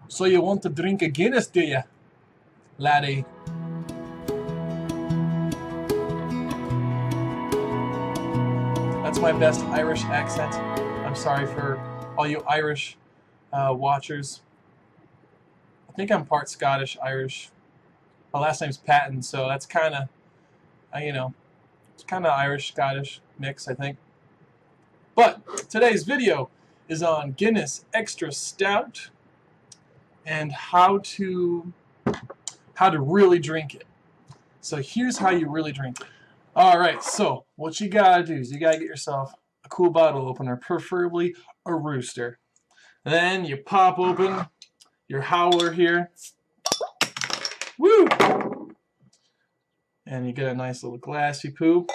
So you want to drink a Guinness, do you, laddie? That's my best Irish accent. I'm sorry for all you Irish watchers. I think I'm part Scottish, Irish. My last name's Patton, so that's kind of, it's kind of Irish-Scottish mix, I think. But today's video is on Guinness Extra Stout and how to really drink it. So here's how you really drink it. Alright, so what you gotta do is you gotta get yourself a cool bottle opener, preferably a rooster. Then you pop open your howler here. Woo! And you get a nice little glassy poo.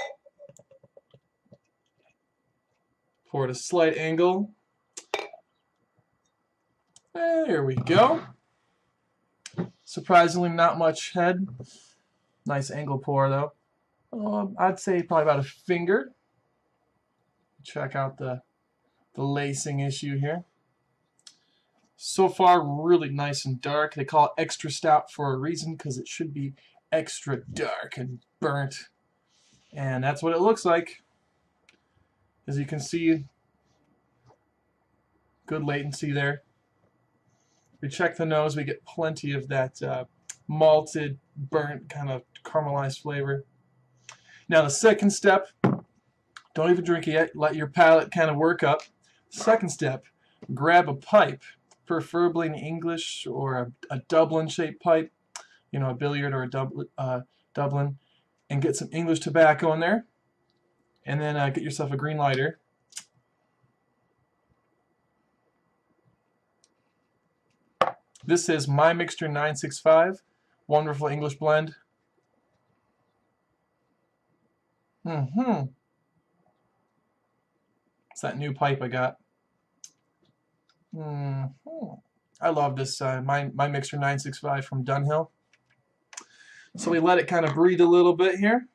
Pour at a slight angle. There we go. Surprisingly not much head. Nice angle pour though. I'd say probably about a finger. Check out the lacing issue here. So far, really nice and dark. They call it extra stout for a reason, because it should be extra dark and burnt. And that's what it looks like. As you can see, good latency there. We check the nose, we get plenty of that malted, burnt, kind of caramelized flavor. Now the second step, don't even drink it yet, let your palate kind of work up. Second step, grab a pipe, preferably an English or a Dublin-shaped pipe, you know, a billiard or a Dublin, and get some English tobacco in there. And then get yourself a green lighter. This is My Mixture 965, wonderful English blend. It's that new pipe I got. I love this My Mixture 965 from Dunhill. So we let it kind of breathe a little bit here.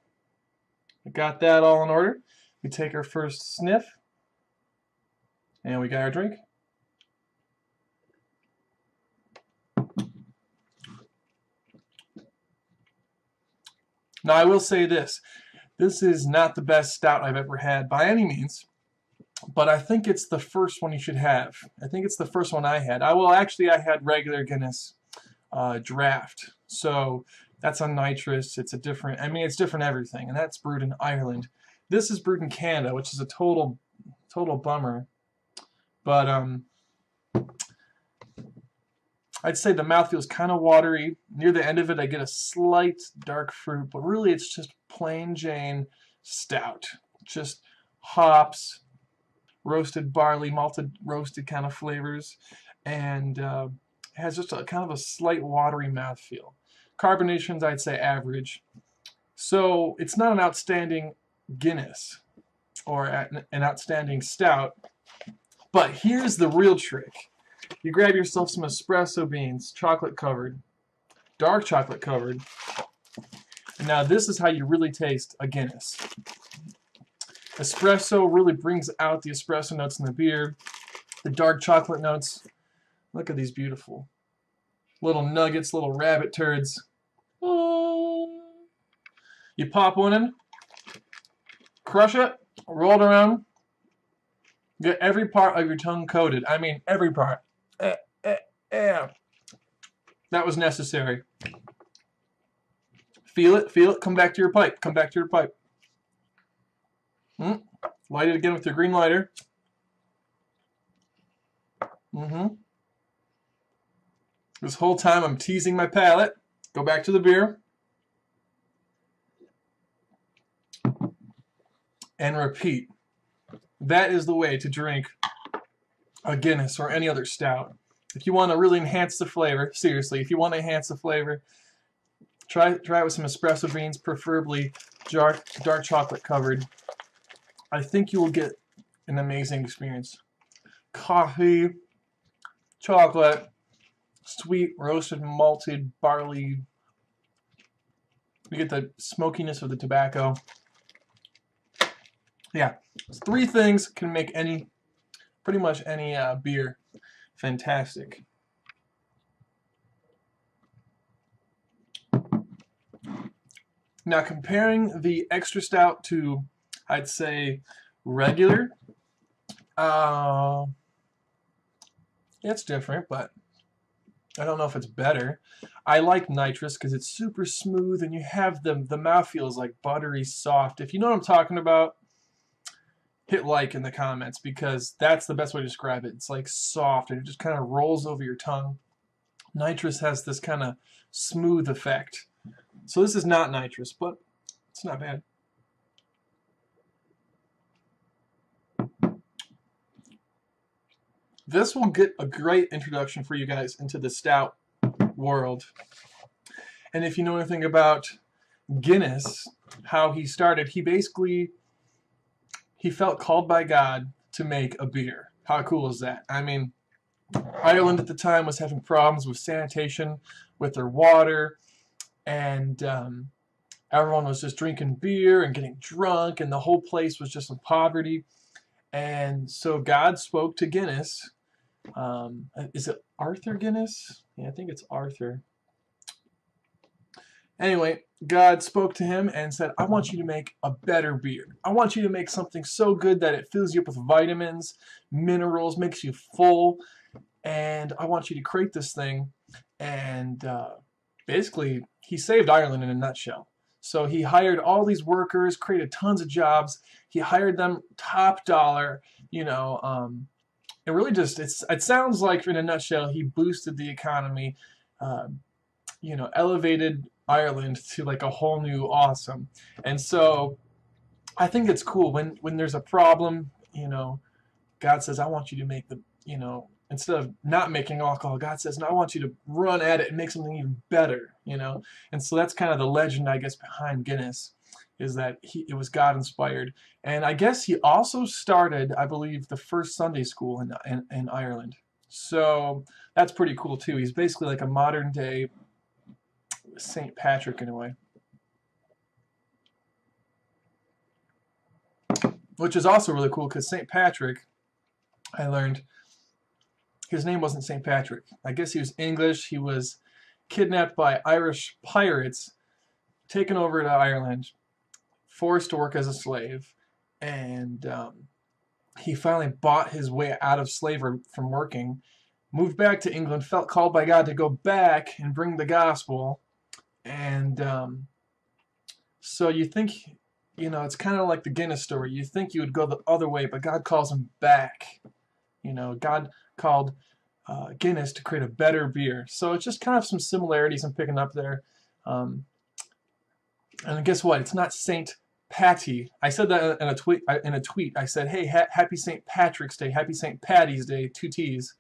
We got that all in order. We take our first sniff, and we got our drink. Now I will say this. This is not the best stout I've ever had by any means, but I think it's the first one you should have. I think it's the first one I had. I had regular Guinness draft. So that's on nitrous. It's a different, it's different everything, and that's brewed in Ireland. This is brewed in Canada, which is a total bummer. But I'd say the mouthfeel is kind of watery. Near the end of it, I get a slight dark fruit, but really it's just plain Jane stout. Just hops, roasted barley, malted roasted kind of flavors, and it has just a kind of a slight watery mouthfeel. Carbonations, I'd say average. So it's not an outstanding Guinness or an outstanding stout, but here's the real trick. You grab yourself some espresso beans, chocolate covered, dark chocolate covered, and now this is how you really taste a Guinness. Espresso really brings out the espresso notes in the beer, the dark chocolate notes. Look at these beautiful little nuggets, little rabbit turds. You pop one in, crush it, roll it around, get every part of your tongue coated. I mean, every part. That was necessary. Feel it, come back to your pipe, come back to your pipe. Light it again with your green lighter. This whole time I'm teasing my palate. Go back to the beer. And repeat. That is the way to drink a Guinness or any other stout. If you want to really enhance the flavor, seriously, if you want to enhance the flavor, try it with some espresso beans, preferably dark chocolate covered. I think you will get an amazing experience. Coffee, chocolate, sweet roasted malted barley. You get the smokiness of the tobacco. Yeah, 3 things can make pretty much any beer fantastic. Now comparing the extra stout to, I'd say, regular, it's different, but I don't know if it's better. I like nitrous because it's super smooth and you have the mouthfeel is like buttery soft. If you know what I'm talking about, hit like in the comments because that's the best way to describe it. It's like soft and it just kind of rolls over your tongue. Nitrous has this kind of smooth effect. So this is not nitrous, but it's not bad. This will get a great introduction for you guys into the stout world. And if you know anything about Guinness, how he started, he felt called by God to make a beer. How cool is that? I mean, Ireland at the time was having problems with sanitation, with their water, and everyone was just drinking beer and getting drunk, and the whole place was just in poverty. And so God spoke to Guinness. Is it Arthur Guinness? Yeah, I think it's Arthur. Anyway, God spoke to him and said, I want you to make a better beer. I want you to make something so good that it fills you up with vitamins, minerals, makes you full, and I want you to create this thing. And basically, he saved Ireland in a nutshell. So he hired all these workers, created tons of jobs. He hired them top dollar, you know. It really just, it sounds like, in a nutshell, he boosted the economy, you know, elevated Ireland to like a whole new awesome. And so I think it's cool when there's a problem, you know, God says, I want you to make the, you know, instead of not making alcohol, God says, no, I want you to run at it and make something even better, you know. And so that's kind of the legend, I guess, behind Guinness, is that it was God inspired. And I guess he also started, I believe, the first Sunday school in Ireland. So that's pretty cool too. He's basically like a modern day St. Patrick in a way. Which is also really cool because St. Patrick, I learned, his name wasn't St. Patrick. I guess he was English. He was kidnapped by Irish pirates, taken over to Ireland, forced to work as a slave, and he finally bought his way out of slavery from working, moved back to England, felt called by God to go back and bring the gospel, and so you think, you know, it's kind of like the Guinness story. You think you would go the other way, but God calls him back. You know, God called Guinness to create a better beer. So it's just kind of some similarities I'm picking up there. And guess what? It's not Saint Patty. I said that in a tweet. I said, hey, happy St. Patrick's Day, happy St. Paddy's Day, 2 T's.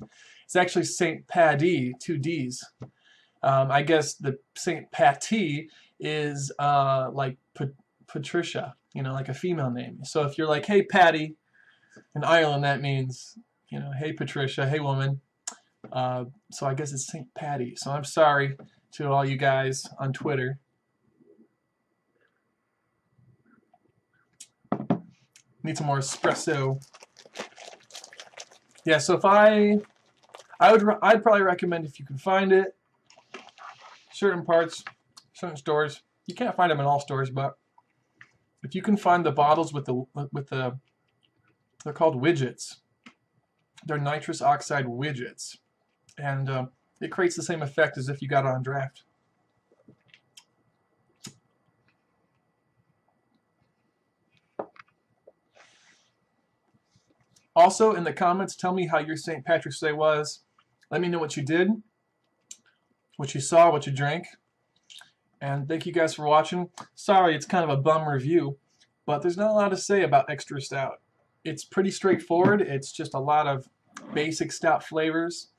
It's actually St. Paddy, 2 D's. I guess the St. Patty is like Patricia, you know, like a female name. So if you're like, hey, Paddy, in Ireland, that means, you know, hey, Patricia, hey, woman. So I guess it's St. Patty. So I'm sorry to all you guys on Twitter. Need some more espresso. Yeah, so if I'd probably recommend, if you can find it, certain parts, certain stores. You can't find them in all stores, but if you can find the bottles with the they're called widgets. They're nitrous oxide widgets, and it creates the same effect as if you got it on draft. Also, in the comments, tell me how your St. Patrick's Day was. Let me know what you did, what you saw, what you drank. And thank you guys for watching. Sorry, it's kind of a bum review, but there's not a lot to say about extra stout. It's pretty straightforward. It's just a lot of basic stout flavors.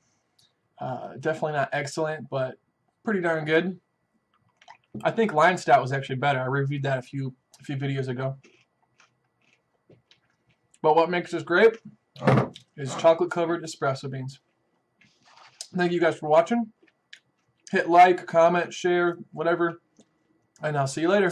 Definitely not excellent, but pretty darn good. I think lime stout was actually better. I reviewed that a few videos ago. But what makes this great is chocolate-covered espresso beans. Thank you guys for watching. Hit like, comment, share, whatever, and I'll see you later.